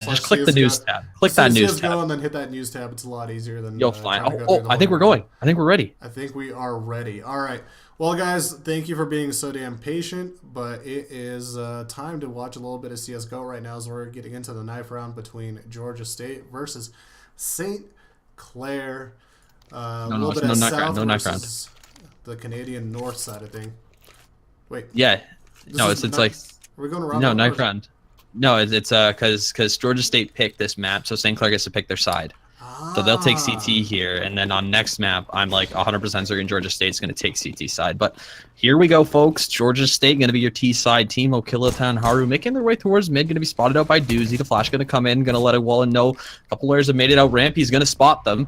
Just click the news tab. Click that news tab. And then hit that news tab. It's a lot easier than you'll find. I think we're going. I think we're ready. I think we are ready. All right. Well, guys, thank you for being so damn patient, but it is time to watch a little bit of CSGO right now as we're getting into the knife round between Georgia State versus St. Clair. A little bit of South versus the Canadian North side of thing. Wait. Yeah. No, it's like... Are we going around? No, knife round. No, it's because Georgia State picked this map, so St. Clair gets to pick their side. So they'll take CT here, and then on next map, I'm like 100% certain Georgia State's going to take CT side. But here we go, folks. Georgia State going to be your T side team. Okilatan Haru making their way towards mid, going to be spotted out by Doozy. The flash going to come in, going to let a Wallen know. A couple players have made it out ramp. He's going to spot them.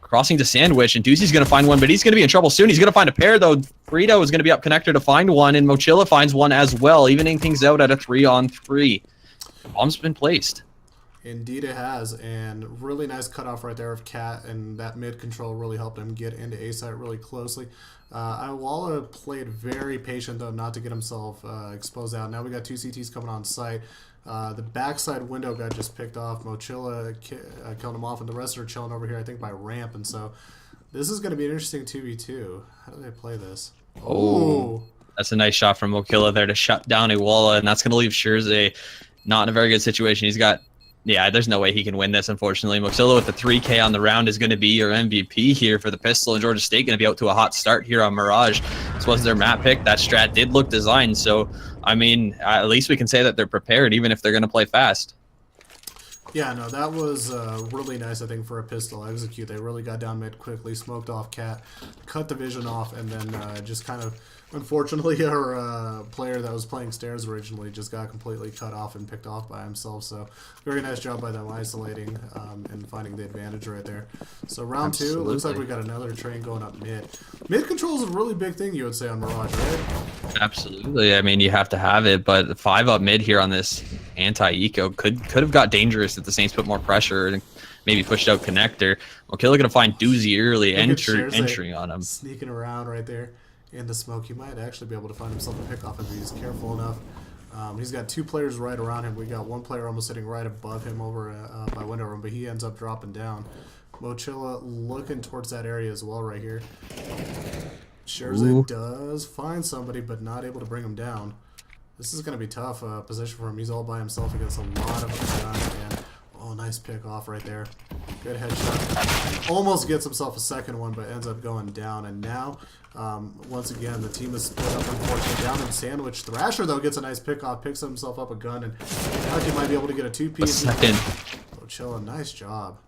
Crossing to Sandwich, and Doozy's going to find one, but he's going to be in trouble soon. He's going to find a pair, though. Frito is going to be up connector to find one, and Mochila finds one as well, evening things out at a 3-on-3. Bomb's been placed. Indeed it has, and really nice cutoff right there of Cat, and that mid control really helped him get into A site really closely. Iwala played very patient though, not to get himself exposed out. Now we got two CTs coming on site. The backside window got just picked off. Mochila killed him off, and the rest are chilling over here, I think, by ramp. And so this is going to be an interesting 2v2. How do they play this? Oh, that's a nice shot from Mochila there to shut down Iwala, and that's going to leave Scherze not in a very good situation. He's got... Yeah, there's no way he can win this, unfortunately. Mochila with the 3K on the round is going to be your MVP here for the pistol, and Georgia State going to be out to a hot start here on Mirage. This was their map pick. That strat did look designed, so, I mean, at least we can say that they're prepared, even if they're going to play fast. Yeah, no, that was really nice, I think, for a pistol execute. They really got down mid quickly, smoked off Cat, cut the vision off, and then just kind of... Unfortunately, our player that was playing stairs originally just got completely cut off and picked off by himself. So, very nice job by them isolating and finding the advantage right there. So, round two, looks like we got another train going up mid. Mid control is a really big thing, you would say, on Mirage, right? Absolutely. I mean, you have to have it, but 5 up mid here on this anti-eco could have got dangerous if the Saints put more pressure and maybe pushed out connector. Okay, looking to find Doozy early entering on him. Sneaking around right there. In the smoke, he might actually be able to find himself a pick off if he's careful enough. He's got 2 players right around him. We got 1 player almost sitting right above him over by window room, but he ends up dropping down. Mochila looking towards that area as well right here. Scherze does find somebody, but not able to bring him down. This is going to be tough position for him. He's all by himself against a lot of guns, and oh, nice pick off right there. Good headshot. Almost gets himself a second one, but ends up going down. And now, once again, the team is split up, unfortunately, down in Sandwich. Thrasher, though, gets a nice pick off, picks himself up a gun, and now he might be able to get a 2-piece. Second. Oh, Chilla, nice job.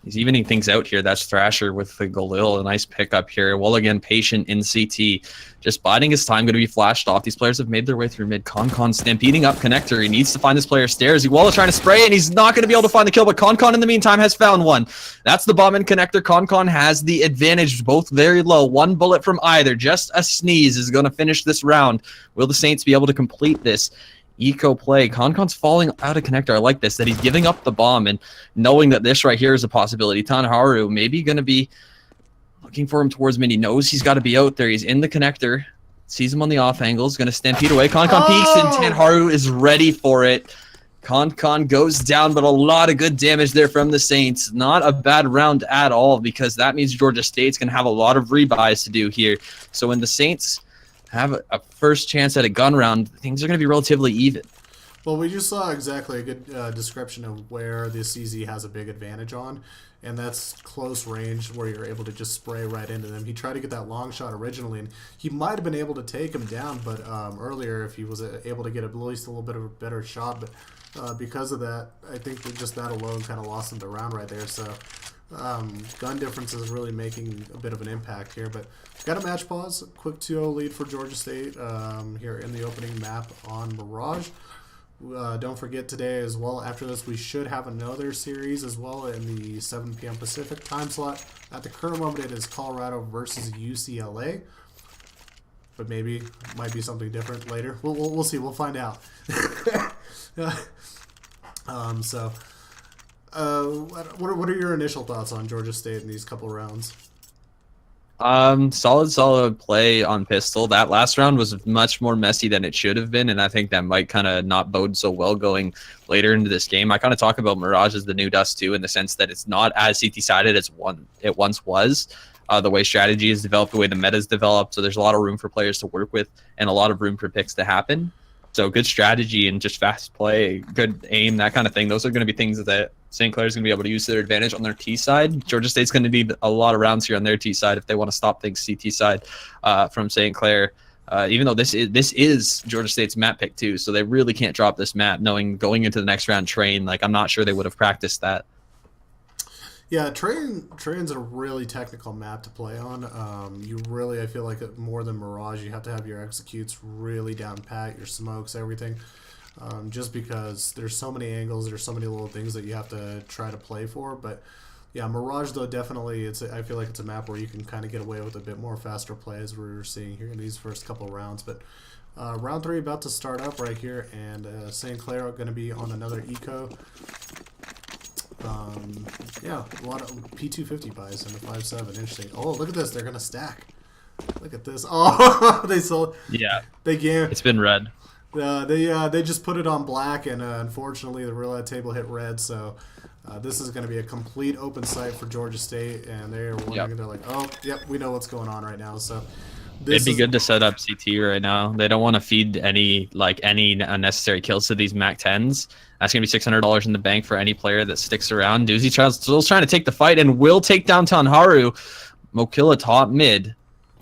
He's evening things out here. That's Thrasher with the Galil. A nice pickup here. Well, again, patient in CT. Just biding his time. Going to be flashed off. These players have made their way through mid. Concon stampeding up connector. He needs to find this player stairs. Walla trying to spray, and he's not going to be able to find the kill, but Concon in the meantime has found one. That's the bomb in connector. Concon has the advantage. Both very low. 1 bullet from either. Just a sneeze is going to finish this round. Will the Saints be able to complete this eco play? Concon's falling out of connector. I like this, that he's giving up the bomb and knowing that this right here is a possibility. Tanharu maybe going to be looking for him towards mid. He knows he's got to be out there. He's in the connector. Sees him on the off angle. Is going to stampede away. Concon peeks and Tanharu is ready for it. Concon goes down, but a lot of good damage there from the Saints. Not a bad round at all, because that means Georgia State's going to have a lot of rebuys to do here. So when the Saints have a first chance at a gun round, things are going to be relatively even. Well, we just saw exactly a good description of where the CZ has a big advantage on, and that's close range where you're able to just spray right into them. He tried to get that long shot originally, and he might have been able to take him down, but earlier if he was able to get at least a little bit of a better shot, but because of that, I think that just that alone kind of lost him the round right there. So gun difference is really making a bit of an impact here, but got a match pause. Quick 2-0 lead for Georgia State here in the opening map on Mirage. Don't forget today as well, after this we should have another series as well in the 7 p.m. Pacific time slot. At the current moment it is Colorado versus UCLA, but maybe might be something different later. We'll see. We'll find out. What are your initial thoughts on Georgia State in these couple rounds? Solid play on pistol. That last round was much more messy than it should have been, and I think that might kind of not bode so well going later into this game. I kind of talk about Mirage as the new Dust too, in the sense that it's not as CT sided as it once was. The way strategy is developed, the way the meta is developed, so there's a lot of room for players to work with, and a lot of room for picks to happen. So good strategy and just fast play, good aim, that kind of thing. Those are going to be things that St. Clair's going to be able to use to their advantage on their T side. Georgia State's going to need a lot of rounds here on their T side if they want to stop things CT side from St. Clair. Even though this is Georgia State's map pick too, so they really can't drop this map. Knowing going into the next round train, like I'm not sure they would have practiced that. Yeah, Train's a really technical map to play on. You really, I feel like more than Mirage, you have to have your executes really down pat, your smokes, everything. Just because there's so many angles, there's so many little things that you have to try to play for. But yeah, Mirage though definitely, I feel like it's a map where you can kind of get away with a bit more faster play as we're seeing here in these first couple rounds. But round 3 about to start up right here, and St. Clair are going to be on another eco. Yeah, a lot of P250 buys in the 5.7. Interesting. Oh, look at this. They're gonna stack. Look at this. Oh, they sold. Yeah, they gave. It's been red. They just put it on black, and unfortunately the roulette table hit red. So this is going to be a complete open site for Georgia State, and they're wondering. Yep. They're like, oh, yep, we know what's going on right now. So it'd be good to set up CT right now. They don't want to feed any unnecessary kills to these MAC 10s. That's going to be $600 in the bank for any player that sticks around. Doozy still trying to take the fight and will take down Tanharu. Mokilla top mid.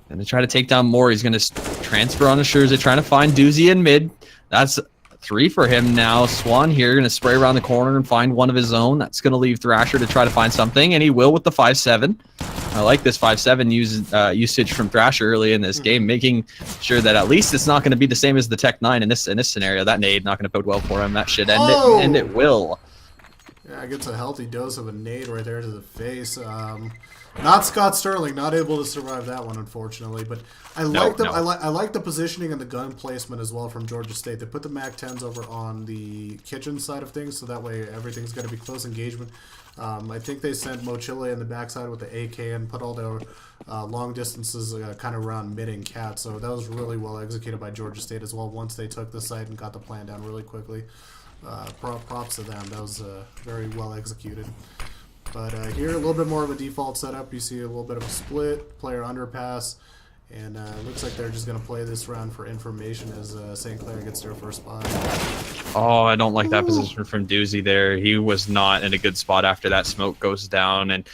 Going to try to take down more. He's going to transfer on to Scherzer, trying to find Doozy in mid. That's 3 for him now. Swan here going to spray around the corner and find one of his own. That's going to leave Thrasher to try to find something, and he will with the 5.7. I like this 5.7 usage from Thrasher early in this game, making sure that at least it's not going to be the same as the Tech 9 in this scenario. That nade not going to bode well for him. That should end it, and it will. Yeah, gets a healthy dose of a nade right there to the face. Not Scott Sterling, not able to survive that one, unfortunately. But I like the positioning and the gun placement as well from Georgia State. They put the MAC 10s over on the kitchen side of things, so that way everything's going to be close engagement. I think they sent Mochile in the backside with the AK and put all their long distances kind of around mid and cat. So that was really well executed by Georgia State as well once they took the site and got the plan down really quickly. Props to them. That was very well executed. But here, a little bit more of a default setup. You see a little bit of a split, player underpass, and it looks like they're just going to play this round for information as St. Clair gets their first spot. Oh, I don't like that position from Doozy there. He was not in a good spot after that smoke goes down, and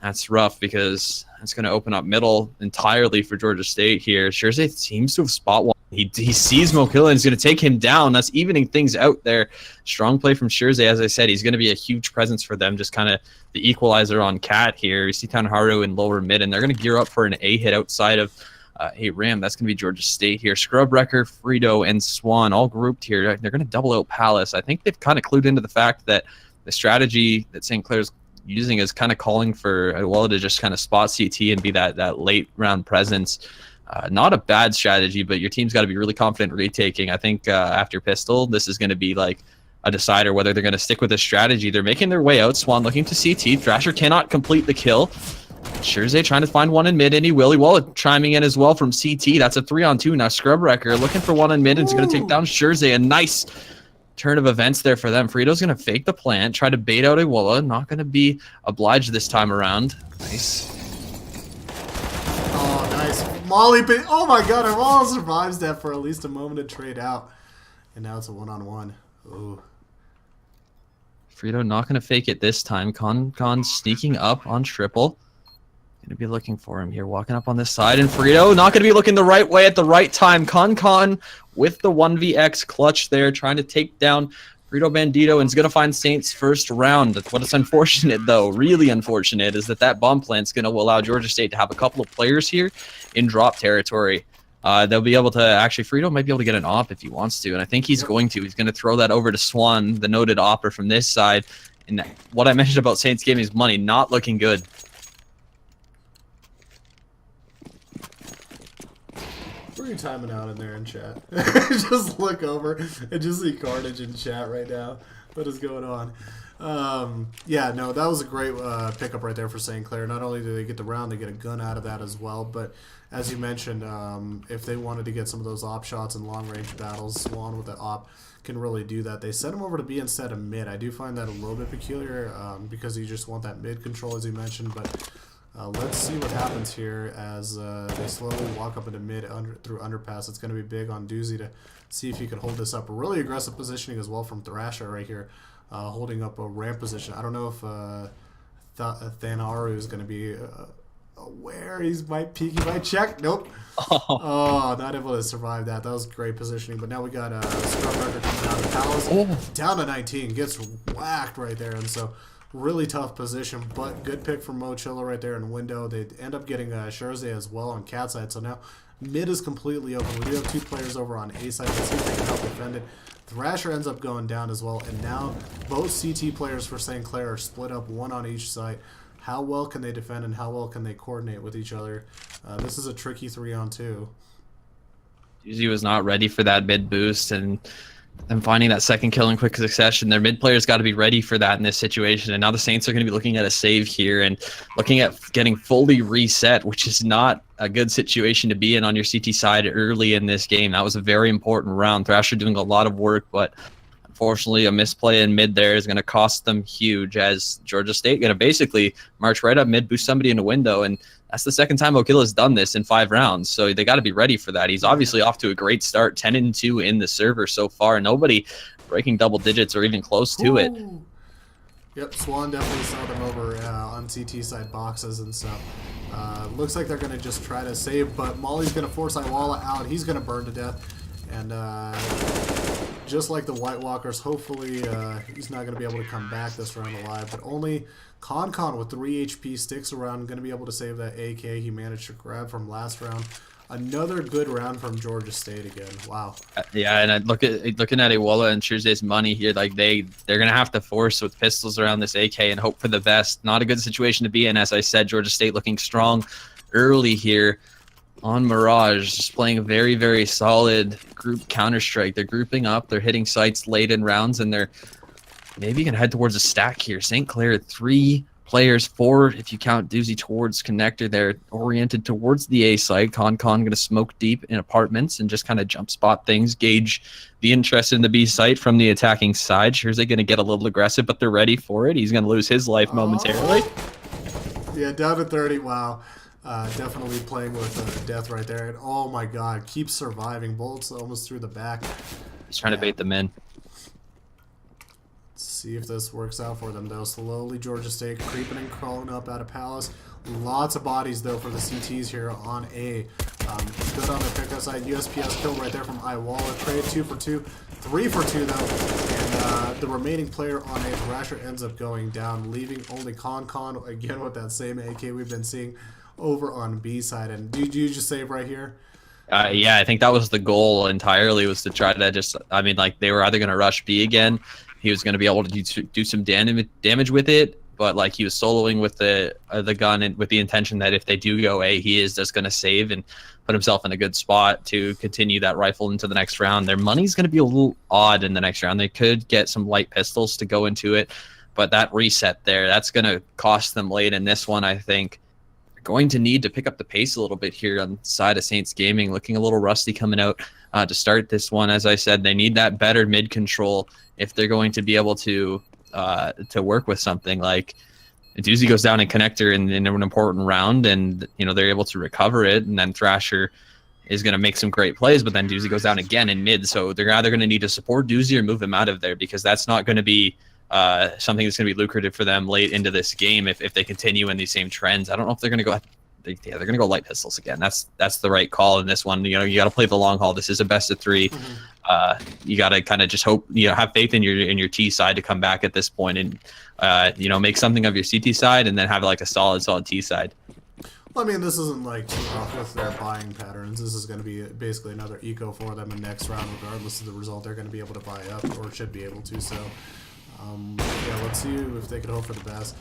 that's rough because it's going to open up middle entirely for Georgia State here. Scherzer seems to have spot won. He sees Mokilla and is going to take him down. That's evening things out there. Strong play from Scherzer. As I said, he's going to be a huge presence for them. Just kind of the equalizer on Cat here. You see Tanharu in lower mid, and they're going to gear up for an A hit outside of Ram. That's going to be Georgia State here. Scrubwrecker, Frito, and Swan all grouped here. They're going to double out Palace. I think they've kind of clued into the fact that the strategy that St. Clair's using is kind of calling for Walla to just kind of spot CT and be that late round presence. Not a bad strategy, but your team's got to be really confident retaking. I think after Pistol, this is going to be like a decider whether they're going to stick with this strategy. They're making their way out. Swan looking to CT. Thrasher cannot complete the kill. Scherzer trying to find one in mid, and he will. He will chiming in as well from CT. That's a 3-on-2. Now Scrubwrecker looking for one in mid, and it's going to take down Scherzer. A nice turn of events there for them. Frito's going to fake the plant, try to bait out Iwala. Not going to be obliged this time around. Nice. Oh, nice. Molly, oh my god, Iwala survives that for at least a moment to trade out. And now it's a one-on-one. Ooh. Frito not going to fake it this time. Con sneaking up on triple. Going to be looking for him here, walking up on this side, and Frito not going to be looking the right way at the right time. Con with the 1vx clutch there, trying to take down Frito Bandito, and is going to find Saints first round. What is unfortunate, though, really unfortunate, is that bomb plant's going to allow Georgia State to have a couple of players here in drop territory. They'll be able to, actually, Frito might be able to get an op if he wants to, and I think he's going to. He's going to throw that over to Swan, the noted opper from this side. And what I mentioned about Saints giving his money, not looking good. What are you timing out in there in chat? Just look over and just see carnage in chat right now. What is going on? Yeah, no, that was a great pickup right there for St. Clair. Not only do they get the round, they get a gun out of that as well. But as you mentioned, if they wanted to get some of those op shots in long range battles, Swan with the op can really do that. They sent him over to B instead of mid. I do find that a little bit peculiar because you just want that mid control, as you mentioned. But let's see what happens here as they slowly walk up into mid through underpass. It's going to be big on Doozy to see if he can hold this up. A really aggressive positioning as well from Thrasher right here. Holding up a ramp position. I don't know if Thanaru is going to be aware. He might peek, he might check. Nope. Oh, not able to survive that. That was great positioning. But now we got Scrubberger coming down to Palace. Down to 19. Gets whacked right there. And so really tough position. But good pick from Mochilla right there in window. They end up getting Scherze as well on cat side. So now mid is completely open. We do have 2 players over on A side. Let's see if they can help defend it. Thrasher ends up going down as well, and now both CT players for St. Clair are split up, one on each side. How well can they defend and how well can they coordinate with each other? This is a tricky 3-on-2. Uzi was not ready for that mid boost, and them finding that second kill in quick succession. Their mid players got to be ready for that in this situation. And now the Saints are going to be looking at a save here and looking at getting fully reset, which is not a good situation to be in on your CT side early in this game. That was a very important round. Thrasher doing a lot of work, but unfortunately a misplay in mid there is going to cost them huge, as Georgia State going to basically march right up mid, boost somebody in a window, and that's the second time Okilla has done this in 5 rounds, so they got to be ready for that. He's obviously off to a great start, 10-2 in the server so far. Nobody breaking double digits or even close to it. Yep, Swan definitely saw them over on CT side boxes and stuff. Looks like they're going to just try to save, but Molly's going to force Iwala out. He's going to burn to death. And just like the White Walkers, hopefully he's not going to be able to come back this round alive. But only Con with 3 HP sticks around, going to be able to save that AK he managed to grab from last round. Another good round from Georgia State again. Wow. Yeah, and I looking at Iwala and Scherze's money here, like they're gonna have to force with pistols around this AK and hope for the best. Not a good situation to be in, as I said. Georgia State looking strong early here on Mirage, just playing a very, very solid group Counter-Strike. They're grouping up, they're hitting sites late in rounds, and they're maybe gonna head towards a stack here. St. Clair 3 players, 4 if you count Doozy towards connector. They're oriented towards the A site. Con going to smoke deep in apartments and just kind of jump spot things, gauge the interest in the B site from the attacking side. Sure, they're going to get a little aggressive, but they're ready for it. He's going to lose his life momentarily. Yeah, down to 30. Wow. Definitely playing with death right there. And oh my god, keeps surviving. Bullets almost through the back. He's trying to bait them in. See if this works out for them, though. Slowly, Georgia State creeping and crawling up out of Palace. Lots of bodies, though, for the CTs here on A. Good on the pickup side. USPS kill right there from Iwala. Trade 2 for 2. 3 for 2, though. And the remaining player on A, Thrasher, ends up going down, leaving only Con again with that same AK we've been seeing over on B side. And did you just save right here? Yeah, I think that was the goal entirely, was to try to just, I mean, like, they were either going to rush B again. He was going to be able to do some damage with it, but like he was soloing with the gun and with the intention that if they do go A, he is just going to save and put himself in a good spot to continue that rifle into the next round. Their money's going to be a little odd in the next round. They could get some light pistols to go into it, but that reset there, that's going to cost them late in this one, I think. They're going to need to pick up the pace a little bit here on the side of Saints Gaming, looking a little rusty coming out to start this one. As I said, they need that better mid control if they're going to be able to work with something. Like Doozy goes down in connector in an important round, and they're able to recover it, and then Thrasher is going to make some great plays, but then Doozy goes down again in mid, so they're either going to need to support Doozy or move him out of there, because that's not going to be something that's going to be lucrative for them late into this game if they continue in these same trends. I don't know if they're going to go. They're going to go light pistols again. That's the right call in this one. You got to play the long haul. This is a best of 3. You got to kind of just hope, have faith in your T side to come back at this point and make something of your CT side, and then have like a solid T side. Well, I mean, this isn't like too off with their buying patterns. This is going to be basically another eco for them in next round, regardless of the result. They're going to be able to buy up, or should be able to. So, yeah, let's see if they can hope for the best.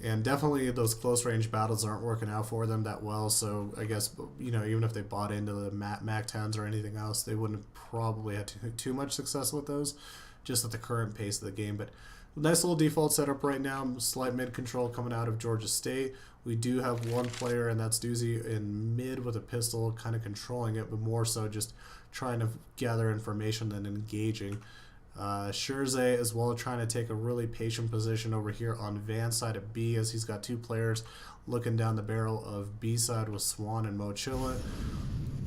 And definitely those close range battles aren't working out for them that well. So I guess, even if they bought into the MAC-10s or anything else, they wouldn't have probably had too much success with those, just at the current pace of the game. But Nice little default setup right now. Slight mid control coming out of Georgia State. We do have one player, and that's Doozy in mid with a pistol, kind of controlling it, but more so just trying to gather information than engaging. Scherze as well trying to take a really patient position over here on Van's side of B, as he's got two players looking down the barrel of B side with Swan and Mochilla.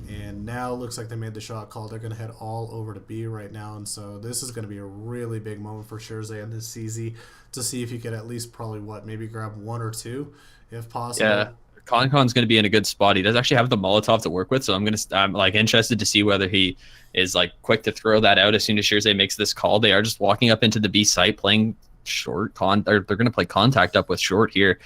And now it looks like they made the shot call. They're going to head all over to B right now. And so this is going to be a really big moment for Scherze and this CZ to see if he could at least probably, maybe grab one or two if possible. Yeah. Concon's going to be in a good spot. He does actually have the Molotov to work with, so I'm like interested to see whether he is like quick to throw that out as soon as Scherze makes this call. They are just walking up into the B site, playing short or they're going to play contact up with short here.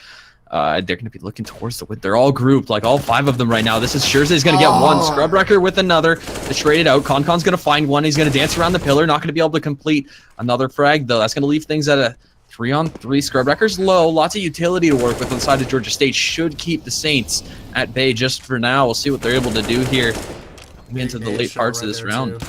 They're going to be looking towards the wood. They're all grouped, like all five of them right now. This is Scherze's going to get one. Scrubwrecker with another. To trade it out. Concon's going to find one. He's going to dance around the pillar. Not going to be able to complete another frag, though. That's going to leave things at a 3-on-3. Scrubwrecker's low. Lots of utility to work with inside of Georgia State. Should keep the Saints at bay just for now. We'll see what they're able to do here into the late parts of this round.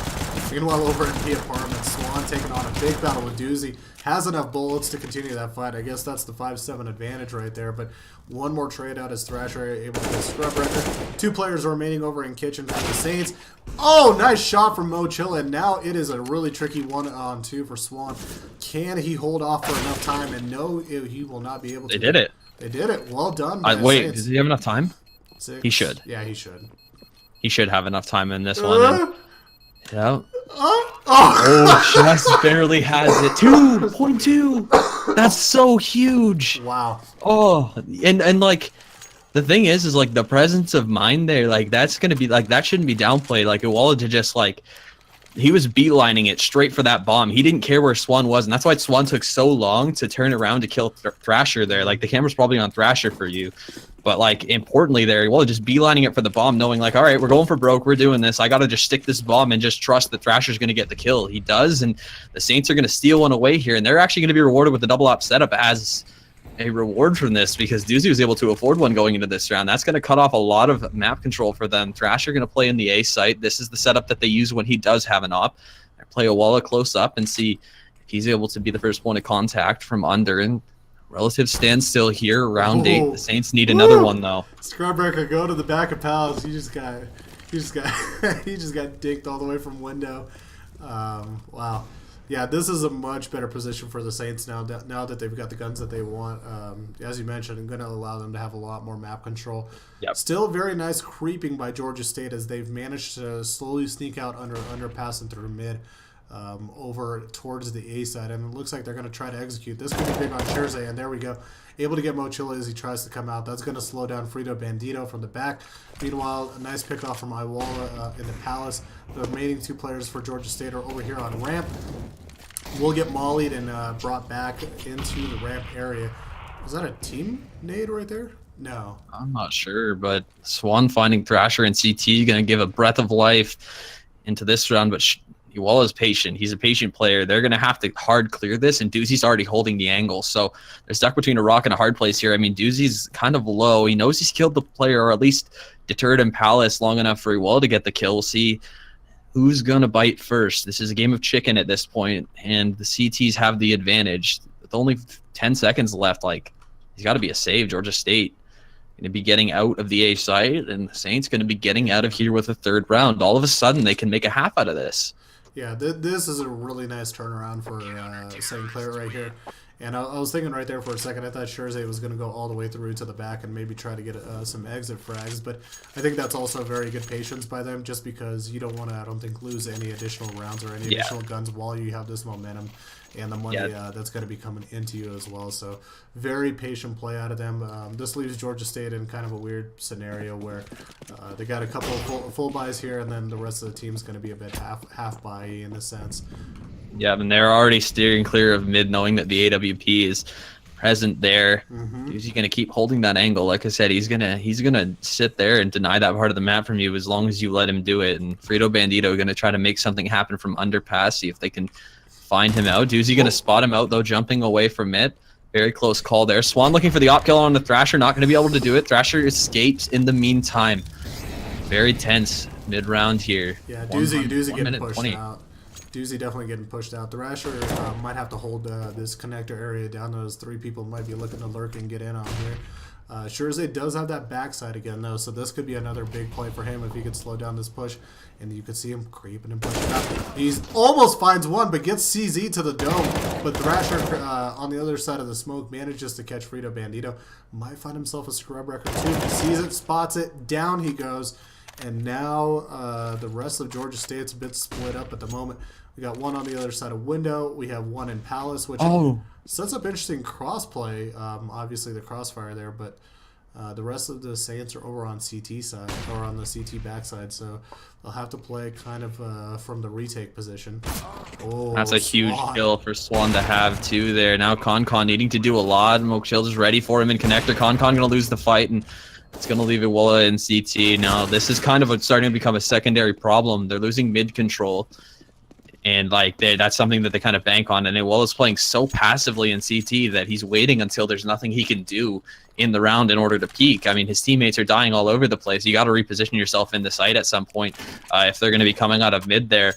Meanwhile, over in the apartment, Swan taking on a big battle with Doozy. Has enough bullets to continue that fight. I guess that's the 5-7 advantage right there. But one more trade out as Thrasher able to get Scrubwrecker. Two players remaining over in kitchen for the Saints. Oh, nice shot from Mochilla. And now it is a really tricky 1-on-2 for Swan. Can he hold off for enough time? And no, he will not be able to. They did it. They did it. Well done. Wait, does he have enough time? 6. He should. Yeah, he should. He should have enough time in this one. Yeah. Oh, just barely has it. 2.2. That's so huge. Wow. Oh, and like the thing is like the presence of mind there, like that's gonna be like that shouldn't be downplayed. Like Iwala to just like he was beelining it straight for that bomb. He didn't care where Swan was, and that's why Swan took so long to turn around to kill Thrasher there. Like the camera's probably on Thrasher for you. But, like, importantly there, well, just beelining it for the bomb, knowing, like, all right, we're going for broke. We're doing this. I got to just stick this bomb and just trust that Thrasher's going to get the kill. He does, and the Saints are going to steal one away here, and they're actually going to be rewarded with the double op setup as a reward from this because Doozy was able to afford one going into this round. That's going to cut off a lot of map control for them. Thrasher going to play in the A site. This is the setup that they use when he does have an op. I play Iwala close up and see if he's able to be the first point of contact from under, and relative standstill here, round 8. The Saints need another one though. Scrubwrecker, go to the back of Palace. He just got dicked all the way from window. Wow. Yeah, this is a much better position for the Saints now that they've got the guns that they want. As you mentioned, I'm going to allow them to have a lot more map control. Yep. Still very nice creeping by Georgia State as they've managed to slowly sneak out under underpass and through mid. Over towards the A side, and it looks like they're going to try to execute. This could be big on Scherze, and there we go. Able to get Mochilla as he tries to come out. That's going to slow down Frito Bandito from the back. Meanwhile, a nice pickoff from Iwala in the Palace. The remaining two players for Georgia State are over here on ramp. We'll get mollied and brought back into the ramp area. Is that a team nade right there? No. I'm not sure, but Swan finding Thrasher and CT going to give a breath of life into this round, but Iwala is patient. He's a patient player. They're going to have to hard clear this, and Doozy's already holding the angle. So they're stuck between a rock and a hard place here. I mean, Doozy's kind of low. He knows he's killed the player, or at least deterred him Palace long enough for Iwala to get the kill. We'll see who's going to bite first. This is a game of chicken at this point, and the CTs have the advantage. With only 10 seconds left, like, he's got to be a save. Georgia State going to be getting out of the A site, and the Saints going to be getting out of here with a third round. All of a sudden, they can make a half out of this. Yeah, this is a really nice turnaround for St. Clair right here. And I was thinking right there for a second, I thought Scherze was going to go all the way through to the back and maybe try to get some exit frags. But I think that's also very good patience by them, just because you don't want to, I don't think, lose any additional rounds or any additional guns while you have this momentum and the money that's going to be coming into you as well. So very patient play out of them. This leaves Georgia State in kind of a weird scenario where they got a couple of full buys here, and then the rest of the team's going to be a bit half buy in a sense. Yeah, and they're already steering clear of mid, knowing that the AWP is present there. He's going to keep holding that angle. Like I said, he's gonna sit there and deny that part of the map from you as long as you let him do it. And Frito Bandito going to try to make something happen from underpass, see if they can find him out. Doozy going to spot him out, though, jumping away from it. Very close call there. Swan looking for the op kill on the Thrasher, not going to be able to do it. Thrasher escapes in the meantime. Very tense mid-round here. Yeah, Doozy getting pushed out. Doozy definitely getting pushed out. Thrasher might have to hold this connector area down. Those 3 people might be looking to lurk and get in on here. Shurzay does have that backside again, though, so this could be another big play for him if he could slow down this push. And you could see him creeping and pushing up. He's almost finds one, but gets CZ to the dome. But Thrasher on the other side of the smoke manages to catch Frito Bandito. Might find himself a scrub record too. He sees it, spots it, down he goes. And now the rest of Georgia State's a bit split up at the moment. We got one on the other side of window. We have one in Palace, which sets up interesting crossplay. Obviously the crossfire there, but the rest of the Saints are over on CT side, or on the CT backside, so they'll have to play kind of from the retake position. Oh, that's a huge kill for Swan to have too there. Now Concon needing to do a lot. Mokshield is ready for him in connector. Concon gonna lose the fight, and it's gonna leave Iwola in CT. Now this is kind of starting to become a secondary problem. They're losing mid control. And like that's something that they kind of bank on. And Iwola's playing so passively in CT that he's waiting until there's nothing he can do in the round in order to peak. I mean, his teammates are dying all over the place. You got to reposition yourself in the site at some point if they're going to be coming out of mid there.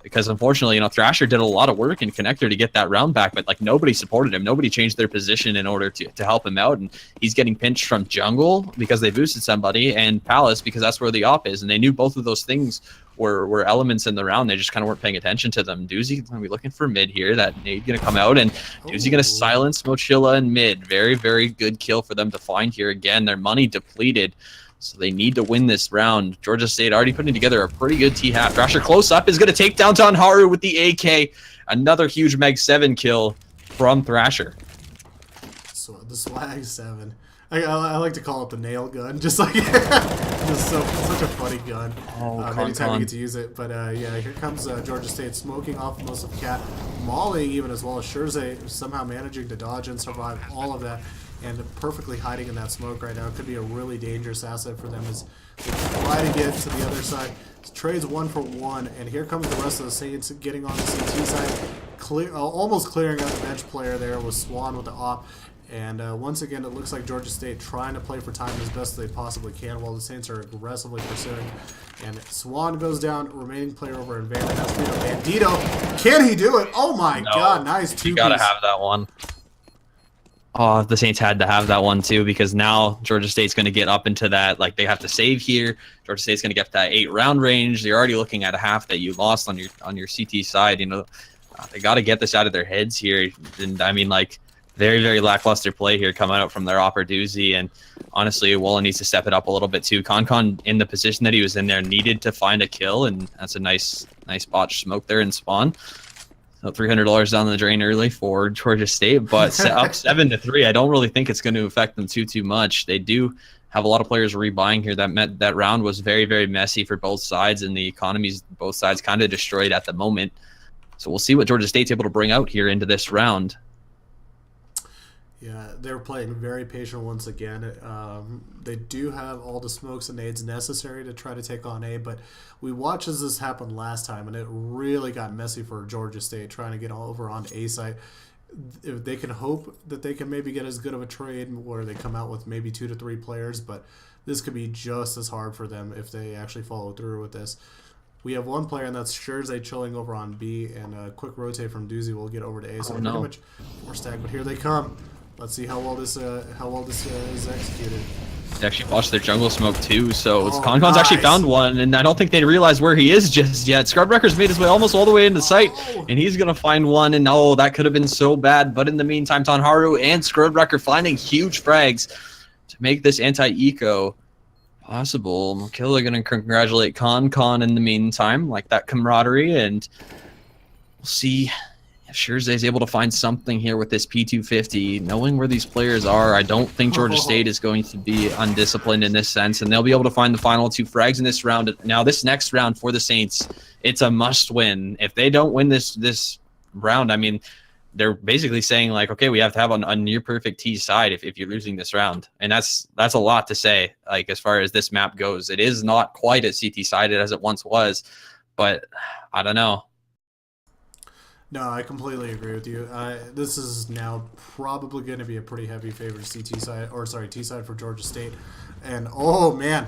Because unfortunately, you know, Thrasher did a lot of work in connector to get that round back, but like nobody supported him. Nobody changed their position in order to help him out. And he's getting pinched from jungle because they boosted somebody, and Palace because that's where the op is. And they knew both of those things were elements in the round. They just kind of weren't paying attention to them. Doozy going to be looking for mid here. That nade going to come out, and Doozy going to silence Mochilla in mid. Very, very good kill for them to find here. Again, their money depleted, so they need to win this round. Georgia State already putting together a pretty good T-half. Thrasher close up is going to take down Tanharu with the AK. Another huge Meg 7 kill from Thrasher. So the Swag 7. I like to call it the nail gun, just like just such a funny gun. Anytime you get to use it. But yeah, here comes Georgia State smoking off most of Cat, mauling even as well as Shurzay somehow managing to dodge and survive all of that, and perfectly hiding in that smoke right now. It could be a really dangerous asset for them as they try to get to the other side. Trades 1 for 1, and here comes the rest of the Saints getting on the CT side, almost clearing out the bench player there with Swan with the op. And once again, it looks like Georgia State trying to play for time as best they possibly can while the Saints are aggressively pursuing. And Swan goes down, remaining player over in Bandito. Can he do it? Oh my god, nice two-piece. You gotta have that one. Oh, the Saints had to have that one too, because now Georgia State's going to get up into that, like they have to save here. Georgia State's going to get that 8-round range. You're already looking at a half that you lost on your CT side. You know, they got to get this out of their heads here. And I mean, like, very, very lackluster play here coming out from their Opper Doozy. And honestly, Walla needs to step it up a little bit too. Concon in the position that he was in there needed to find a kill, and that's a nice botch smoke there in spawn. So $300 down the drain early for Georgia State, but up 7-3. I don't really think it's going to affect them too much. They do have a lot of players rebuying here. That round was very, very messy for both sides, and the economies both sides kind of destroyed at the moment. So we'll see what Georgia State's able to bring out here into this round. Yeah, they're playing very patient once again. They do have all the smokes and nades necessary to try to take on A, but we watched as this happened last time, and it really got messy for Georgia State trying to get over on A site. If they can hope that they can maybe get as good of a trade where they come out with maybe 2 to 3 players, but this could be just as hard for them if they actually follow through with this. We have one player, and that's Shurzay chilling over on B, and a quick rotate from Doozy will get over to A. So pretty much 4-stack, but here they come. Let's see how well this is executed. They actually watched their jungle smoke too, so Concon's actually found one, and I don't think they realize where he is just yet. Scrubwrecker's made his way almost all the way into sight, and he's gonna find one, and that could have been so bad. But in the meantime, Tanharu and Scrubwrecker finding huge frags to make this anti-eco possible. Killa gonna congratulate Concon in the meantime, like that camaraderie, and we'll see if Shurzay's able to find something here with this P250. Knowing where these players are, I don't think Georgia State is going to be undisciplined in this sense, and they'll be able to find the final 2 frags in this round. Now, this next round for the Saints, it's a must-win. If they don't win this round, I mean, they're basically saying, like, okay, we have to have a near-perfect T side if you're losing this round. And that's a lot to say, like, as far as this map goes. It is not quite as CT-sided as it once was, but I don't know. No, I completely agree with you. This is now probably going to be a pretty heavy favorite T side for Georgia State. And oh man,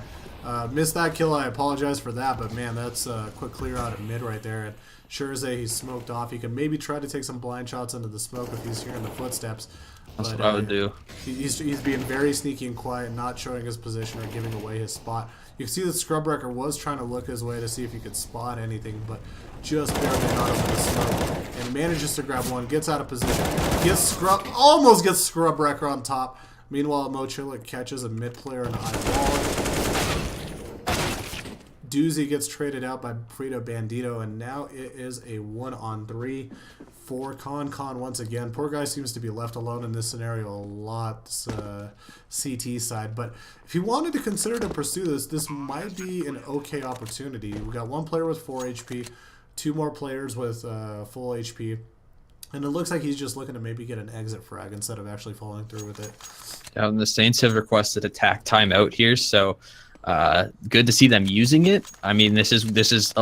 missed that kill. I apologize for that, but man, that's a quick clear out of mid right there. And Scherze, he's smoked off. He can maybe try to take some blind shots into the smoke if he's hearing the footsteps. That's what I would do. He's being very sneaky and quiet, not showing his position or giving away his spot. You can see that Scrubwrecker was trying to look his way to see if he could spot anything, but just barely not over the smoke. And manages to grab one, gets out of position, almost gets Scrubwrecker on top. Meanwhile, Mochila catches a mid player in a high wall. Doozy gets traded out by Frito Bandito, and now it is a 1-on-3 for Con once again. Poor guy seems to be left alone in this scenario a lot, CT side. But if he wanted to consider to pursue this might be an okay opportunity. We got one player with 4 HP, 2 more players with full HP. And it looks like he's just looking to maybe get an exit frag instead of actually following through with it. The Saints have requested attack timeout here, so good to see them using it. I mean, this is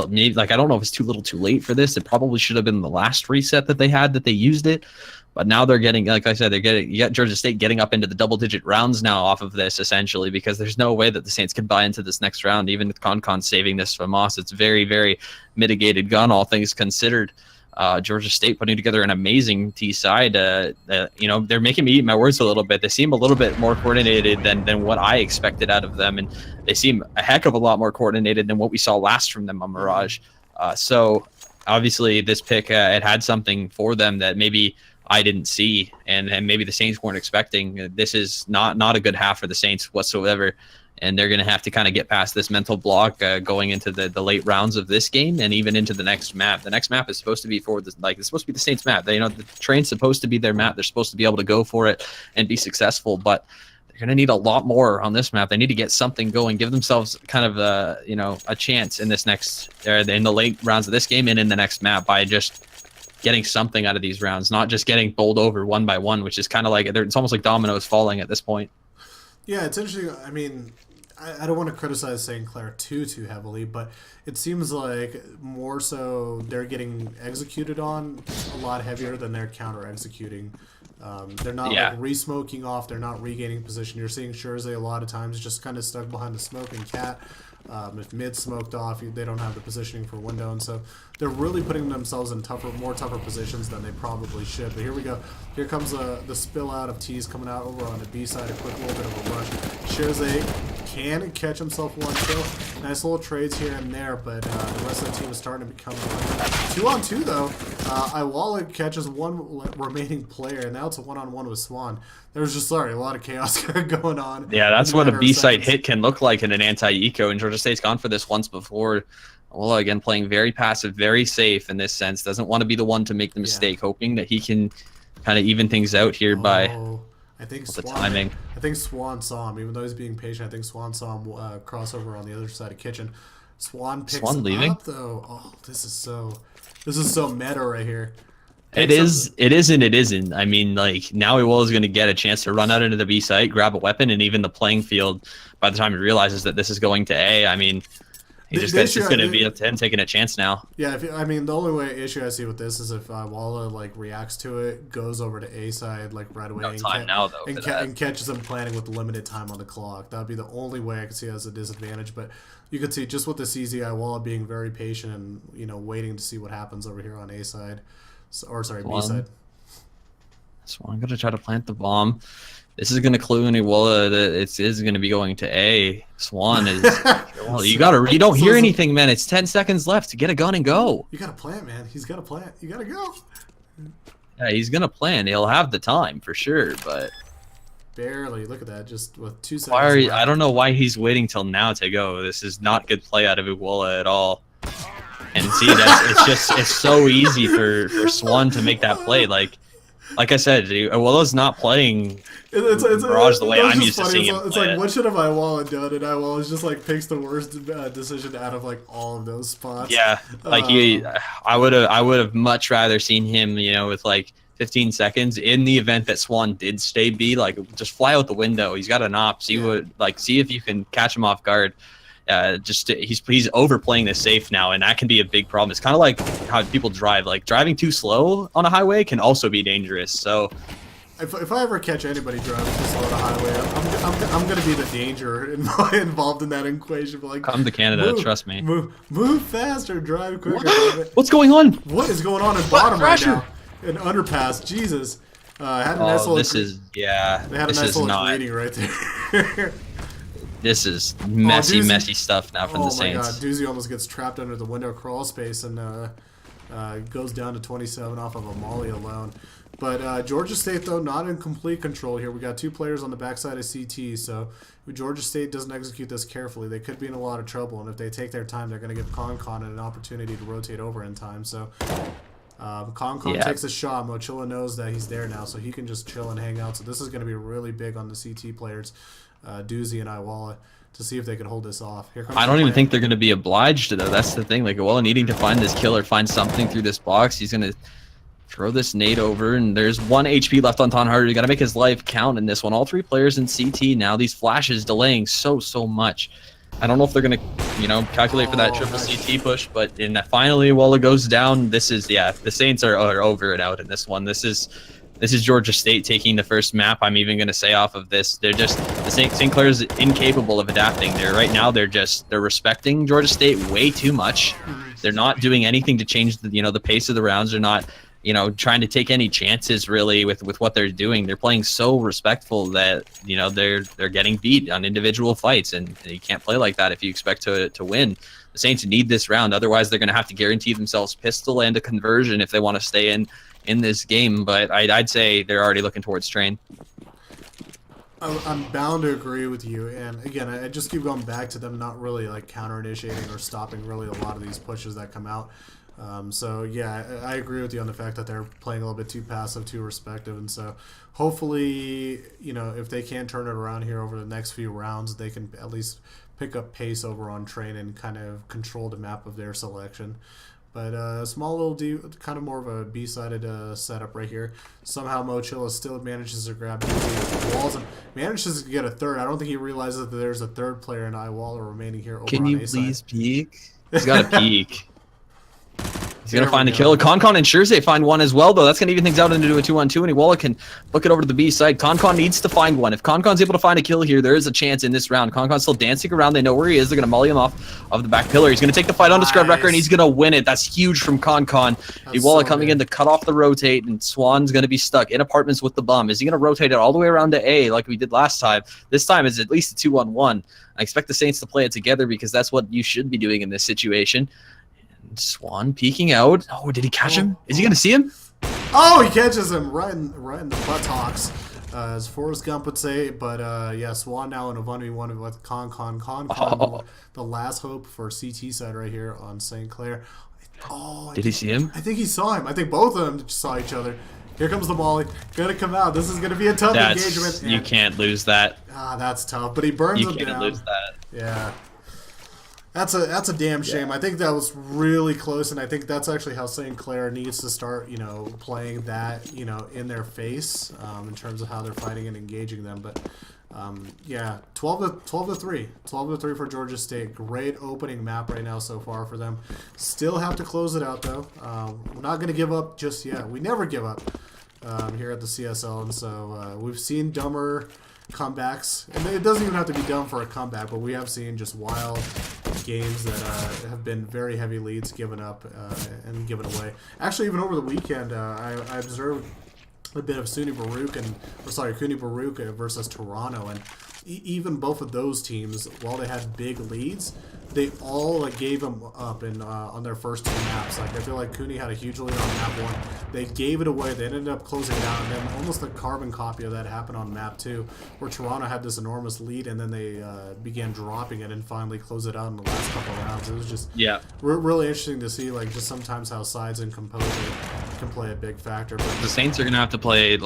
maybe, like, I don't know if it's too little too late for this. It probably should have been the last reset that they had that they used it. But now they're getting, like I said, you got Georgia State getting up into the double-digit rounds now off of this, essentially, because there's no way that the Saints can buy into this next round, even with Con saving this from Moss. It's very, very mitigated gun, all things considered. Georgia State putting together an amazing T side. You know, they're making me eat my words a little bit. They seem a little bit more coordinated than what I expected out of them, and they seem a heck of a lot more coordinated than what we saw last from them on Mirage. So obviously this pick, it had something for them that maybe I didn't see, and maybe the Saints weren't expecting. This is not a good half for the Saints whatsoever. And they're going to have to kind of get past this mental block going into the late rounds of this game and even into the next map. The next map is supposed to be for it's supposed to be the Saints map. They, the train's supposed to be their map. They're supposed to be able to go for it and be successful, but they're going to need a lot more on this map. They need to get something going, give themselves kind of a chance in this next in the late rounds of this game and in the next map by just getting something out of these rounds, not just getting bowled over one by one, which is kind of like it's almost like dominoes falling at this point. Yeah, it's interesting. I mean, I don't want to criticize St. Clair too heavily, but it seems like more so they're getting executed on a lot heavier than they're counter-executing. They're not like re-smoking off. They're not regaining position. You're seeing Scherze a lot of times just kind of stuck behind the smoke, and Cat, if mid smoked off, they don't have the positioning for window, and so they're really putting themselves in more tougher positions than they probably should. But here we go. Here comes the spill out of T's coming out over on the B side. A quick little bit of a rush. Scherze can catch himself one kill. Nice little trades here and there, but the rest of the team is starting to become 2-on-2 though. Iwala catches one remaining player, and now it's a 1-on-1 with Swan. There's just a lot of chaos going on. Yeah, that's what a B-side hit can look like in an anti-eco, and Georgia State's gone for this once before. Well, again, playing very passive, very safe in this sense. Doesn't want to be the one to make the mistake, hoping that he can kind of even things out here by I think the timing. I think Swan saw him, even though he's being patient. I think Swan saw him crossover on the other side of kitchen. Swan picks leaving up though. Oh, this is so meta right here. It is and it isn't. I mean, like, now Iwala is going to get a chance to run out into the B site, grab a weapon, and even the playing field, by the time he realizes that this is going to A, I mean, it's going to be up to him taking a chance now. Yeah, I mean, the only issue I see with this is if Walla reacts to it, goes over to A side right away, and catches him planning with limited time on the clock. That would be the only way I could see as a disadvantage. But you could see just with this easy Walla being very patient and waiting to see what happens over here on A side, B side. Swan going to try to plant the bomb. This is going to clue in Iwala that it is going to be going to A. Swan is. Well, you don't hear anything, man. It's 10 seconds left to get a gun and go. You got to plant, man. He's got to plant. You got to go. Yeah, he's going to plan. He'll have the time for sure, but barely. Look at that. Just with 2 seconds. I don't know why he's waiting till now to go. This is not good play out of Iwala at all. And see, it's so easy for Swan to make that play. Like I said, Iwala's not playing Mirage the way I'm used to seeing him It's play like, what should have Iwala done? And Iwala just picks the worst decision out of all of those spots. Yeah, I would have much rather seen him, with 15 seconds in the event that Swan did stay B. Just fly out the window. He's got an op. See if you can catch him off guard. He's overplaying this safe now, and that can be a big problem. It's kind of like how people drive. Driving too slow on a highway can also be dangerous. So if I ever catch anybody driving this on the highway, I'm gonna be the danger involved in that equation. Like, come to Canada, trust me. Move faster, drive quicker. What's going on? What is going on in bottom right now? An underpass, Jesus. Had a nice this is They had a nice little reading right there. This is messy, messy stuff now from the Saints. Oh my God, Doozy almost gets trapped under the window crawl space and goes down to 27 off of a molly alone. But Georgia State, though, not in complete control here. We got 2 players on the backside of CT, so if Georgia State doesn't execute this carefully, they could be in a lot of trouble. And if they take their time, they're going to give ConCon an opportunity to rotate over in time. So ConCon takes a shot. Mochila knows that he's there now, so he can just chill and hang out. So this is going to be really big on the CT players, Doozy and Iwala, to see if they can hold this off. Here comes I don't even think they're going to be obliged to, though. That's the thing. Like, Iwala needing to find this kill or find something through this box. He's going to throw this nade over, and there's 1 HP left on Ton Harder. You got to make his life count in this one. All 3 players in CT now. These flashes delaying so much. I don't know if they're going to, calculate for that triple CT push, but finally, while it goes down, this is, the Saints are over and out in this one. This is Georgia State taking the first map. I'm even going to say off of this, they're just, the St. Clair's incapable of adapting. Right now, they're respecting Georgia State way too much. They're not doing anything to change the pace of the rounds. They're not, trying to take any chances really with what they're doing. They're playing so respectful that, they're getting beat on individual fights, and you can't play like that if you expect to win. The Saints need this round. Otherwise, they're going to have to guarantee themselves pistol and a conversion if they want to stay in this game. But I'd say they're already looking towards Train. I'm bound to agree with you, and again, I just keep going back to them not really like counter-initiating or stopping really a lot of these pushes that come out. So yeah, I agree with you on the fact that they're playing a little bit too passive, too respective, and so hopefully, if they can turn it around here over the next few rounds, they can at least pick up pace over on Train and kind of control the map of their selection. But small little kind of more of a B-sided setup right here. Somehow Mochila still manages to grab walls and manages to get a third. I don't think he realizes that there's a third player in Iwala remaining here over Can on you A-side. please peek? He's got to peek. He's going to find the kill. ConCon ensures they find one as well, though. That's going to even things out into a 2-on-2, and Iwala can book it over to the B side. ConCon needs to find one. If ConCon's able to find a kill here, there is a chance in this round. ConCon's still dancing around. They know where he is. They're going to molly him off of the back pillar. He's going to take the fight onto Scrubwrecker, and he's going to win it. That's huge from ConCon. Iwala coming in to cut off the rotate, and Swan's going to be stuck in apartments with the bum. Is he going to rotate it all the way around to A like we did last time? This time is at least a 2-on-1. I expect the Saints to play it together because that's what you should be doing in this situation. Swan peeking out. Oh, did he catch him? Is he going to see him? Oh, he catches him right in the buttocks, as Forrest Gump would say. But yeah, Swan now in a 1v1 with ConCon. The last hope for CT side right here on St. Clair. Oh, did he see him? I think he saw him. I think both of them saw each other. Here comes the molly. Gonna come out. This is gonna be a tough engagement. You can't lose that. That's tough. But he burns him down. You can't lose that. Yeah. That's a damn shame. I think that was really close, and I think that's actually how St. Clair needs to start, playing that, in their face, in terms of how they're fighting and engaging them. But yeah, 12-3 for Georgia State. Great opening map right now so far for them. Still have to close it out though. We're not going to give up just yet. We never give up here at the CSL, and so we've seen dumber comebacks, and it doesn't even have to be dumb for a comeback, but we have seen just wild games that have been very heavy leads given up and given away. Actually, even over the weekend, I observed a bit of Kuni Baruch versus Toronto, and even both of those teams, while they had big leads, they all gave them up in on their first 2 maps. I feel like Kuni had a huge lead on map 1. They gave it away. They ended up closing it down, and then almost a carbon copy of that happened on map 2, where Toronto had this enormous lead, and then they began dropping it and finally closed it out in the last couple of rounds. It was just really interesting to see, just sometimes how sides and composure can play a big factor. But the Saints are gonna have to play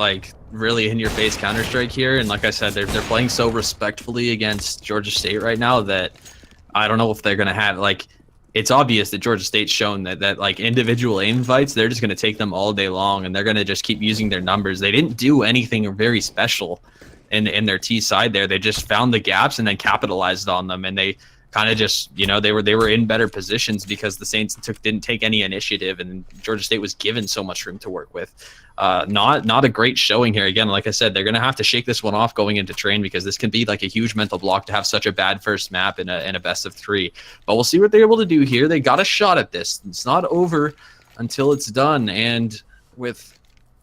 really in-your-face Counter-Strike here, and like I said, they're playing so respectfully against Georgia State right now that I don't know if they're gonna have it's obvious that Georgia State's shown that individual aim fights, they're just gonna take them all day long, and they're gonna just keep using their numbers. They didn't do anything very special in their T side there. They just found the gaps and then capitalized on them, and they kind of just, you know, they were in better positions because the Saints didn't take any initiative, and Georgia State was given so much room to work with. Not a great showing here. Again, like I said, they're going to have to shake this one off going into train, because this can be like a huge mental block to have such a bad first map in a best of 3. But we'll see what they're able to do here. They got a shot at this. It's not over until it's done, and with,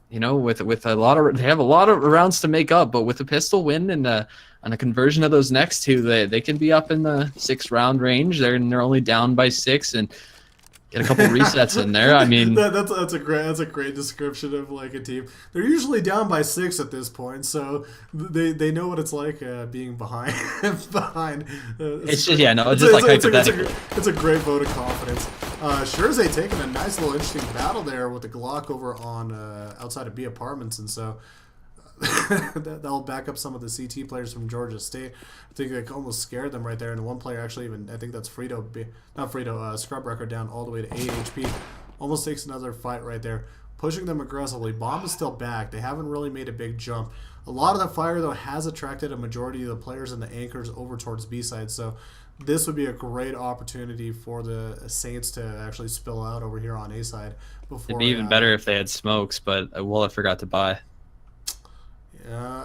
you know, with a lot of, they have a lot of rounds to make up, but with a pistol win and a conversion of those next 2, they can be up in the 6-round range. They're only down by 6 and get a couple resets in there. I mean, that's a great description of like a team. They're usually down by 6 at this point, so they know what it's like being behind. It's just, yeah, no, it's just like hypothetical. It's a great vote of confidence. Shurzay taking a nice little interesting battle there with the Glock over on outside of B Apartments, and so that'll back up some of the CT players from Georgia State. I think they almost scared them right there, and one player actually even, I think that's Scrub Record down all the way to 8 HP. Almost takes another fight right there, pushing them aggressively. Bomb is still back. They haven't really made a big jump. A lot of the fire, though, has attracted a majority of the players and the anchors over towards B side, so this would be a great opportunity for the Saints to actually spill out over here on A side. It'd be even better if they had smokes, but I forgot to buy.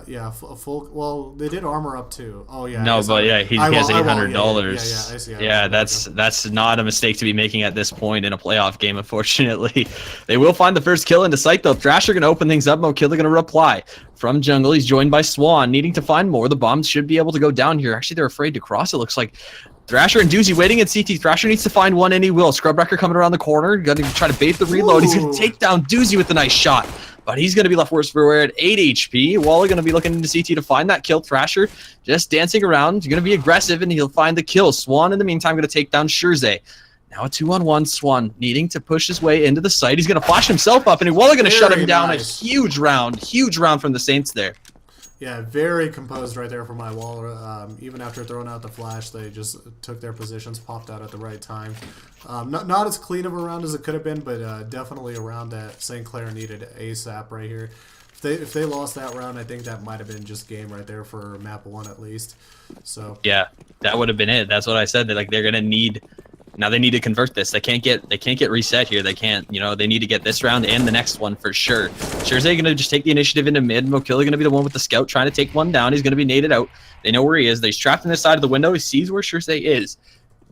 Yeah, a full. Well, they did armor up too. Oh yeah. No, but yeah, he has $800. I see. Yeah, that's not a mistake to be making at this point in a playoff game. Unfortunately, they will find the first kill into sight though. Thrasher gonna open things up. Mokilla gonna reply from jungle. He's joined by Swan, needing to find more. The bombs should be able to go down here. Actually, they're afraid to cross. It looks like. Thrasher and Doozy waiting at CT. Thrasher needs to find one, and he will. Scrubwrecker coming around the corner. Gonna try to bait the reload. He's gonna take down Doozy with a nice shot. But he's going to be left worse for wear at 8 HP. Walla going to be looking into CT to find that kill. Thrasher just dancing around. He's going to be aggressive, and he'll find the kill. Swan, in the meantime, going to take down Shurzay. Now a 2-on-1. Swan needing to push his way into the site. He's going to flash himself up, and Walla going to shut him down. Nice. A huge round from the Saints there. Yeah, very composed right there for my Waller. Even after throwing out the flash, they just took their positions, popped out at the right time. Not as clean of a round as it could have been, but definitely a round that St. Clair needed ASAP right here. If they lost that round, I think that might have been just game right there for map 1 at least. So yeah, that would have been it. That's what I said. They're gonna need. Now they need to convert this. They can't get reset here. They can't, you know, they need to get this round and the next one for sure. Shurzay gonna just take the initiative into mid. Mokilla gonna be the one with the scout trying to take one down. He's gonna be naded out. They know where he is. He's trapped in this side of the window. He sees where Shurzay is.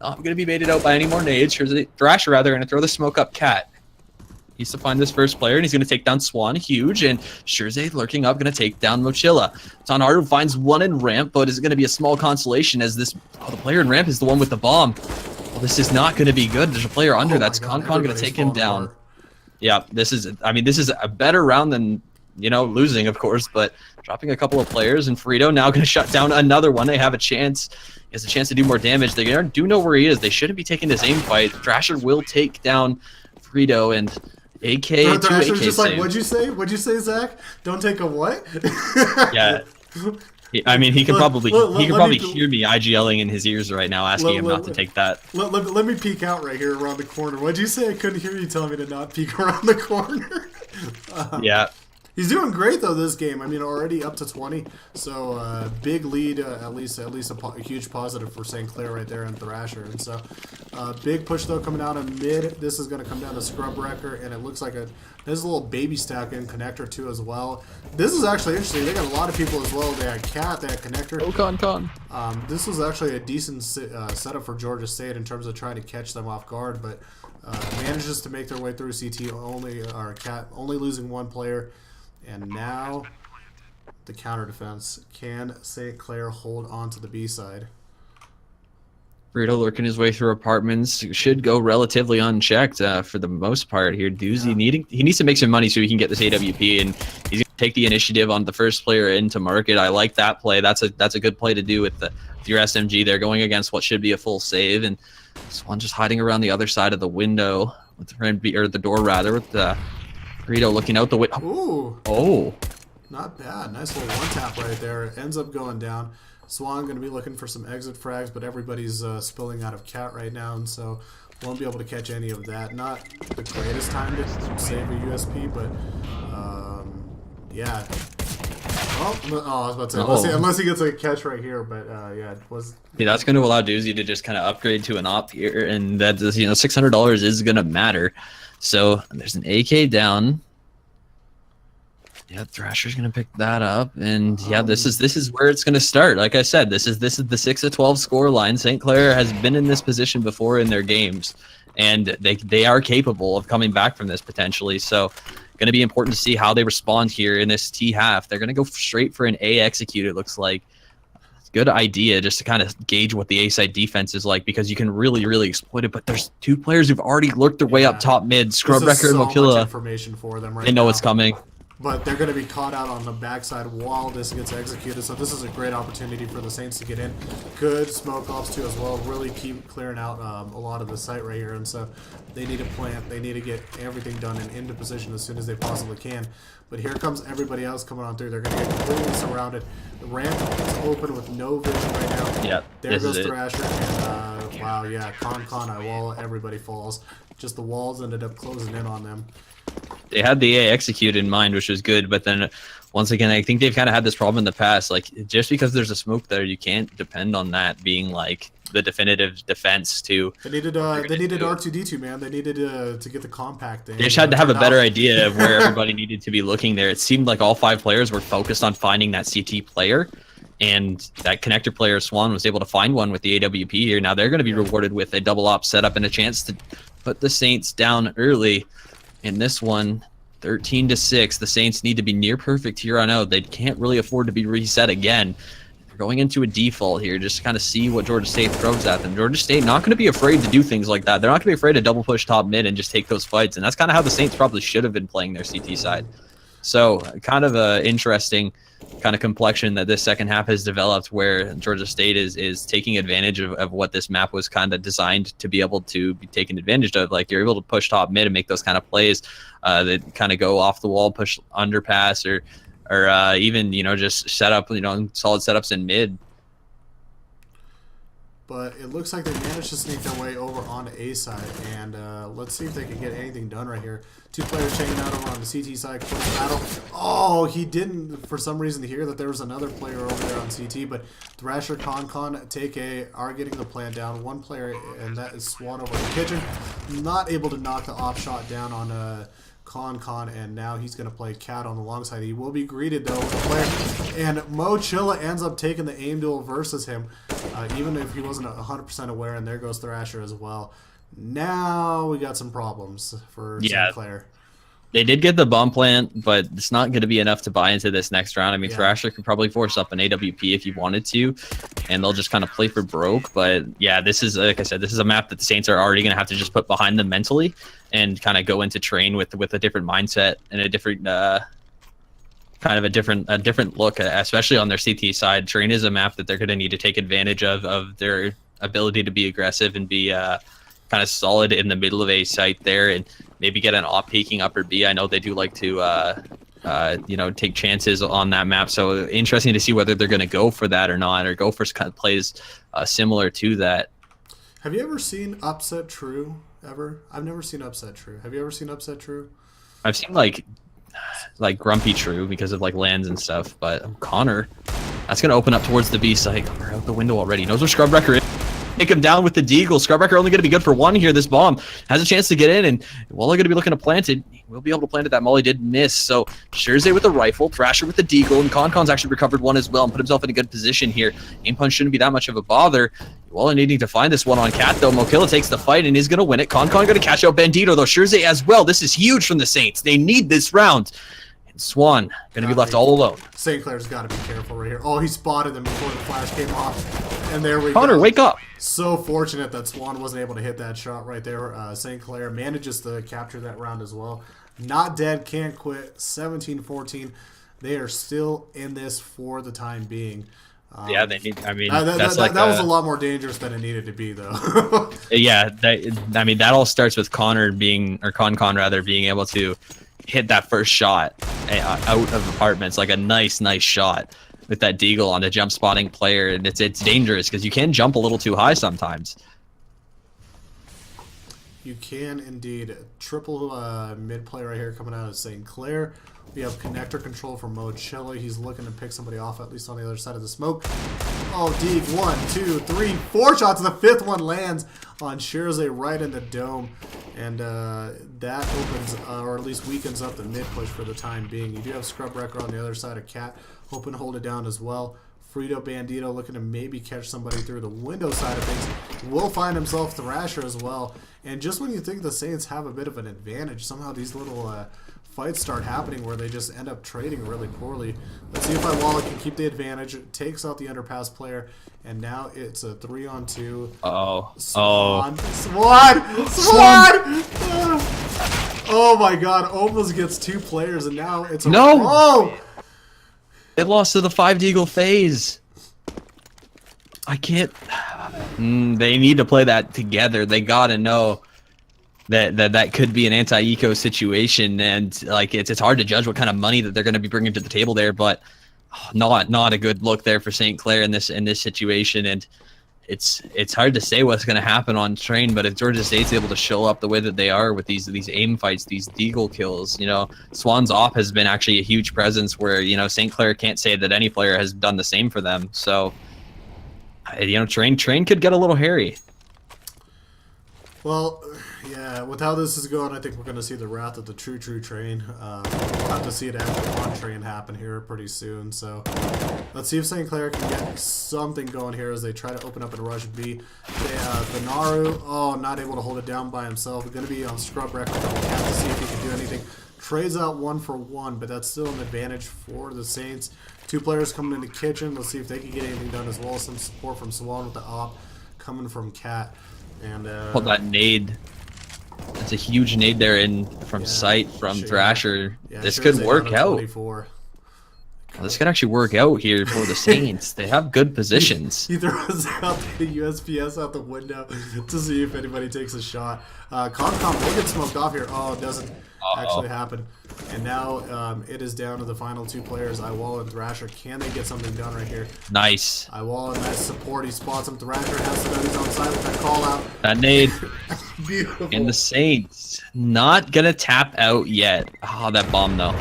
Not gonna be baited out by any more nades. Thrasher rather gonna throw the smoke up Cat. Needs to find this first player, and he's gonna take down Swan, huge, and Shurzay lurking up, gonna take down Mochilla. Tonharu finds one in ramp, but is it gonna be a small consolation as this the player in ramp is the one with the bomb. Well, this is not going to be good. There's a player under. That's Concon going to take him down. Yeah, this is a better round than, you know, losing, of course, but dropping a couple of players, and Frito now going to shut down another one. They have a chance. He has a chance to do more damage. They do know where he is. They shouldn't be taking this aim fight. Thrasher will take down Frito, and AK Thrasher's just like, what'd you say, Zach? Don't take a what? Yeah. I mean, he could probably hear me IGLing in his ears right now, asking him not to take that. Let me peek out right here around the corner. What'd you say? I couldn't hear you tell me to not peek around the corner. Yeah. He's doing great though this game. I mean, already up to 20, so big lead. At least a huge positive for St. Clair right there and Thrasher. And so big push though coming out of mid. This is going to come down to Scrubwrecker, and it looks like there's a little baby stack in connector too as well. This is actually interesting. They got a lot of people as well. They had Cat, they had connector. Oh, con. This was actually a decent setup for Georgia State in terms of trying to catch them off guard, but manages to make their way through CT Cat only losing one player. And now the counter defense. Can St. Clair hold on to the B side? Frito lurking his way through apartments should go relatively unchecked for the most part here. Doozy he needs to make some money so he can get this AWP, and he's gonna take the initiative on the first player into market. I like that play. That's a good play to do with your SMG there, going against what should be a full save, and Swan just hiding around the other side of the window with the door rather with Frito looking out the window. Ooh. Oh. Not bad. Nice little one tap right there. It ends up going down. Swan going to be looking for some exit frags, but everybody's spilling out of Cat right now, and so won't be able to catch any of that. Not the greatest time to save a USP, but yeah. I was about to say, Oh. unless he gets a catch right here, but yeah, it was. Yeah, that's going to allow Doozy to just kind of upgrade to an op here, and that is, you know, $600 is going to matter. So there's an AK down. Yeah, Thrasher's going to pick that up, and yeah, this is where it's going to start. Like I said, this is the 6-12 score line. St. Clair has been in this position before in their games, and they are capable of coming back from this potentially. So going to be important to see how they respond here in this T half. They're going to go straight for an A execute, it looks like. Good idea just to kind of gauge what the A side defense is like, because you can really exploit it. But there's two players who've already lurked their way up top mid, Scrubwrecker and Mokilla. Information for them right They know now. it's coming. But they're going to be caught out on the backside while this gets executed. So this is a great opportunity for the Saints to get in. Good smoke offs too as well. Really keep clearing out a lot of the site right here. And so they need to plant. They need to get everything done and into position as soon as they possibly can. But here comes everybody else coming on through. They're going to get completely surrounded. The ramp is open with no vision right now. Yep, There goes Thrasher. And wow, yeah, Con wall. Everybody falls. Just the walls ended up closing in on them. They had the A execute in mind, which was good, but then once again, I think they've kind of had this problem in the past. Like, just because there's a smoke there, you can't depend on that being like the definitive defense to. They needed R2D2, man. They needed to get the compact thing. They just had to have a better idea of where everybody needed to be looking there. It seemed like all 5 players were focused on finding that CT player, and that connector player Swan was able to find one with the AWP here. Now they're going to be rewarded with a double op setup and a chance to put the Saints down early. In this one, 13-6, the Saints need to be near perfect here on out. They can't really afford to be reset again. They're going into a default here just to kind of see what Georgia State throws at them. Georgia State not going to be afraid to do things like that. They're not going to be afraid to double push top mid and just take those fights, and that's kind of how the Saints probably should have been playing their CT side. So kind of a interesting kind of complexion that this second half has developed, where Georgia State is taking advantage of what this map was kind of designed to be able to be taken advantage of. Like, you're able to push top mid and make those kind of plays that kind of go off the wall, push underpass, or even, you know, just set up, you know, solid setups in mid. But it looks like they managed to sneak their way over onto A side, and let's see if they can get anything done right here. 2 players checking out over on the CT side, close battle. Oh, he didn't for some reason hear that there was another player over there on CT, but Thrasher, Con, Take A are getting the plan down. 1 player, and that is Swan over in the kitchen. Not able to knock the off shot down on Con, and now he's going to play Cat on the long side. He will be greeted, though, with a player. And Mochilla ends up taking the aim duel versus him, even if he wasn't 100% aware, and there goes Thrasher as well. Now we got some problems for St. Clair. They did get the bomb plant, but it's not going to be enough to buy into this next round. I mean, Thrasher could probably force up an AWP if he wanted to, and they'll just kind of play for broke. But yeah, this is, like I said, this is a map that the Saints are already going to have to just put behind them mentally and kind of go into train with a different mindset and a different kind of a different look, especially on their CT side. Train is a map that they're going to need to take advantage of their ability to be aggressive and be kind of solid in the middle of a site there, and maybe get an op peeking upper B. I know they do like to you know, take chances on that map, so interesting to see whether they're going to go for that or not, or go for kind of plays similar to that. Have you ever seen Upset True ever? I've never seen Upset True. Have you ever seen Upset True? I've seen like Grumpy True because of like lands and stuff, but Connor, that's going to open up towards the B site. We're out the window already. Knows where Scrubwrecker is. Take him down with the deagle. Scrubwrecker only going to be good for 1 here. This bomb has a chance to get in, and Walla going to be looking to plant it. We'll be able to plant it. That Molly did miss. So Shirzay with the rifle, Thrasher with the deagle, and Con's actually recovered 1 as well and put himself in a good position here. Aim punch shouldn't be that much of a bother. Walla needing to find this one on Cat, though. Mokilla takes the fight and is going to win it. Con going to catch out Bandito, though. Shirzay as well. This is huge from the Saints. They need this round. And Swan going to be left all alone. St. Clair's got to be careful right here. Oh, he spotted them before the flash came off. And there we go. Connor, wake up. So fortunate that Swan wasn't able to hit that shot right there. St. Clair manages to capture that round as well. Not dead, can't quit. 17-14. They are still in this for the time being. Yeah, they need. I mean, that was a lot more dangerous than it needed to be, though. Yeah, I mean, that all starts with Connor being, or Con rather, being able to hit that first shot out of apartments, like a nice shot with that deagle on the jump spotting player, and it's dangerous because you can jump a little too high sometimes. You can indeed. Triple mid play right here coming out of St. Clair. We have connector control for Mochilla. He's looking to pick somebody off, at least on the other side of the smoke. Oh, deep. 1, 2, 3, 4 shots. The fifth one lands on Shirazay right in the dome. And that opens, or at least weakens up the mid push for the time being. You do have Scrub Wrecker on the other side of Cat, hoping to hold it down as well. Frito Bandito looking to maybe catch somebody through the window side of things. Will find himself Thrasher as well. And just when you think the Saints have a bit of an advantage, somehow these little fights start happening where they just end up trading really poorly. Let's see if Iwala can keep the advantage. It takes out the underpass player, and now it's a 3-on-2. Swan! Oh my god, almost gets 2 players, and now it's a... No! Oh! They lost to the 5 Deagle phase. I can't... they need to play that together. They gotta know that could be an anti-eco situation, and like it's hard to judge what kind of money that they're going to be bringing to the table there, but not a good look there for St. Clair in this situation, and it's hard to say what's going to happen on train. But if Georgia State's able to show up the way that they are with these aim fights, these deagle kills, you know, Swan's Op has been actually a huge presence where, you know, St. Clair can't say that any player has done the same for them. So, you know, train could get a little hairy. Well, yeah, with how this is going, I think we're going to see the wrath of the true train. We'll have to see it actually on train happen here pretty soon. So let's see if St. Clair can get something going here as they try to open up and rush B. Benaru, not able to hold it down by himself. Going to be on Scrub Wrecker. Have to see if he can do anything. Trades out 1 for 1, but that's still an advantage for the Saints. 2 players coming into kitchen. Let's see if they can get anything done as well. Some support from Swan with the op coming from Cat. And hold that nade. That's a huge nade there from sight from Thrasher. Yeah, this could work out. This could actually work out here for the Saints. They have good positions. He throws out the USPS out the window to see if anybody takes a shot. Concom will get smoked off here. Oh, it doesn't actually happen. And now it is down to the final 2 players, Iwala and Thrasher. Can they get something done right here? Nice. Iwala, nice support. He spots him. Thrasher has to go his own side with that call out. That nade. Beautiful. And the Saints not gonna tap out yet. Oh, that bomb though.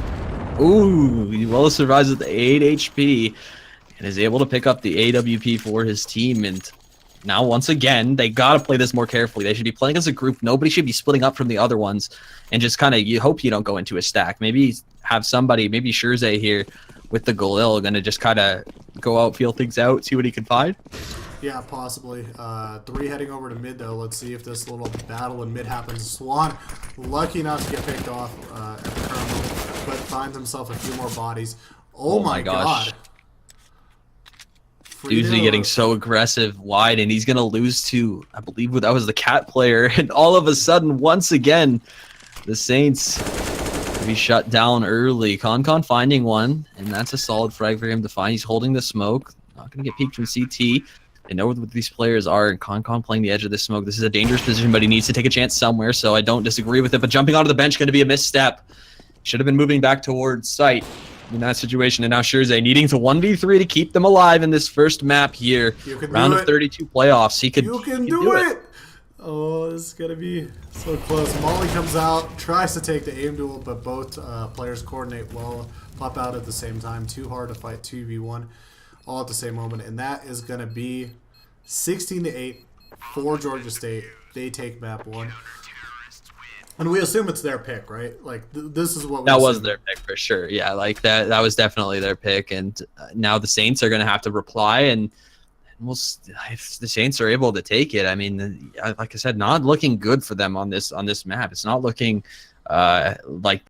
Ooh, he well survives with the 8 HP and is able to pick up the AWP for his team. And now, once again, they got to play this more carefully. They should be playing as a group. Nobody should be splitting up from the other ones and just kind of, you hope you don't go into a stack. Maybe have somebody, maybe Shirazay here with the Galil, going to just kind of go out, feel things out, see what he can find. Yeah, possibly. 3 heading over to mid, though. Let's see if this little battle in mid happens. Swan, lucky enough to get picked off at the current moment, but finds himself a few more bodies. Oh my god. Usually getting so aggressive wide, and he's going to lose to, I believe that was the Cat player. And all of a sudden, once again, the Saints be shut down early. Concon finding one, and that's a solid frag for him to find. He's holding the smoke. Not going to get peeked from CT. They know what these players are, and Concon playing the edge of the smoke. This is a dangerous position, but he needs to take a chance somewhere, so I don't disagree with it. But jumping onto the bench going to be a misstep. Should have been moving back towards site in that situation. And now Shirazay needing to 1v3 to keep them alive in this first map here. Round of 32 playoffs. He can do it. Oh, this is going to be so close. Molly comes out, tries to take the aim duel, but both players coordinate well, pop out at the same time. Too hard to fight 2v1 all at the same moment. And that is going to be 16-8 for Georgia State. They take map 1. And we assume it's their pick, right? Like, this is what we assume. Was their pick for sure. Yeah, like that was definitely their pick. And now the Saints are going to have to reply, and if the Saints are able to take it, I mean, like I said, not looking good for them on this map. It's not looking like